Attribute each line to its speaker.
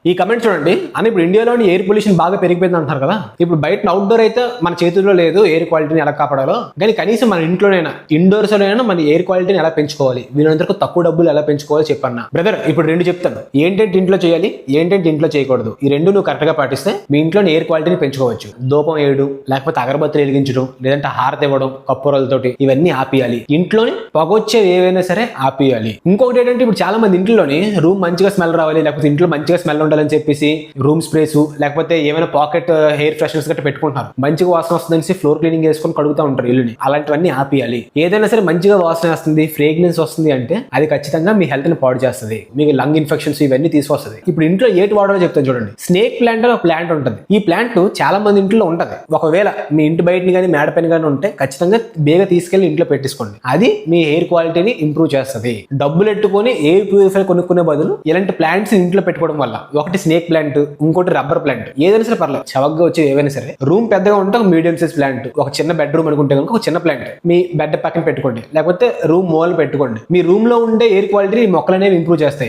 Speaker 1: ఈ కమెంట్ చూడండి అని ఇప్పుడు ఇండియాలోని ఎయిర్ పొల్యూషన్ బాగా పెరిగిపోయింది అంటారు కదా. ఇప్పుడు బయట అవుట్డోర్ అయితే మన చేతుల్లో లేదు ఎయిర్ క్వాలిటీని ఎలా కాపాడాలో, కానీ కనీసం మన ఇంట్లోనైనా ఇండోర్స్ లోనైనా మన ఎయిర్ క్వాలిటీని ఎలా పెంచుకోవాలి, వీళ్ళందరికీ తక్కువ డబ్బులు ఎలా పెంచుకోవాలో చెప్పన్నా. బ్రదర్ ఇప్పుడు రెండు చెప్తాను, ఏంటంటే ఇంట్లో చేయాలి, ఏంటంటే ఇంట్లో చేయకూడదు. ఈ రెండు నువ్వు కరెక్ట్ గా పాటిస్తే మీ ఇంట్లోని ఎయిర్ క్వాలిటీని పెంచుకోవచ్చు. ధూపం వేయడం, లేకపోతే అగరబత్తులు వెలిగించడం, లేదంటే హారతి ఇవ్వడం, కప్పురలతోటి ఇవన్నీ ఆపియాలి. ఇంట్లోని పొగొచ్చేవి ఏవైనా సరే ఆపియాలి. ఇంకొకటి ఏంటంటే ఇప్పుడు చాలా మంది ఇంట్లోని రూమ్ మంచిగా స్మెల్ రావాలి, లేకపోతే ఇంట్లో మంచిగా స్మెల్ ఉండాలని చెప్పేసి రూమ్ స్ప్రేస్ లేకపోతే ఏమైనా పాకెట్ హెయిర్ ఫ్రెషనర్స్ గట్రా పెట్టుకుంటారు. మంచిగా వాసన వస్తుందని ఫ్లోర్ క్లీనింగ్ చేసుకొని కడుగుతూ ఉంటారు ఇల్లుని. అలాంటివన్నీ ఆపియాలి. ఏదైనా సరే మంచిగా వాసన వస్తుంది, ఫ్రేగ్రెన్స్ వస్తుంది అంటే అది ఖచ్చితంగా మీ హెల్త్ ని పాడు చేస్తుంది, మీకు లంగ్ ఇన్ఫెక్షన్స్ ఇవన్నీ తీసుకొస్తుంది. ఇప్పుడు ఇంట్లో ఏటి వాడాలో చెప్తాను చూడండి. స్నేక్ ప్లాంట్ అని ఒక ప్లాంట్ ఉంటుంది. ఈ ప్లాంట్ చాలా మంది ఇంట్లో ఉంటది. ఒకవేళ మీ ఇంటి బయటని కానీ మేడ పైన కానీ ఉంటే ఖచ్చితంగా బేగా తీసుకెళ్లి ఇంట్లో పెట్టించుకోండి. అది మీ హెయిర్ క్వాలిటీని ఇంప్రూవ్ చేస్తుంది. డబ్బులు ఎట్టుకొని ఎయిర్ ప్యూరిఫైర్ కొనుక్కునే బదులు ఇలాంటి ప్లాంట్స్ ఇంట్లో పెట్టుకోవడం వల్ల, ఒకటి స్నేక్ ప్లాంట్, ఇంకోటి రబ్బర్ ప్లాంట్, ఏదైనా సరే పర్లేదు, చవకగా వచ్చి ఏవైనా సరే. రూమ్ పెద్దగా ఉంటే ఒక మీడియం సైజ్ ప్లాంట్, ఒక చిన్న బెడ్రూమ్ అనుకుంటే కనుక ఒక చిన్న ప్లాంట్ మీ బెడ్ పక్కన పెట్టుకోండి, లేకపోతే రూమ్ మూల పెట్టుకోండి. మీ రూమ్ లో ఉండే ఎయిర్ క్వాలిటీ మొక్కలు అనేవి ఇంప్రూవ్ చేస్తాయి.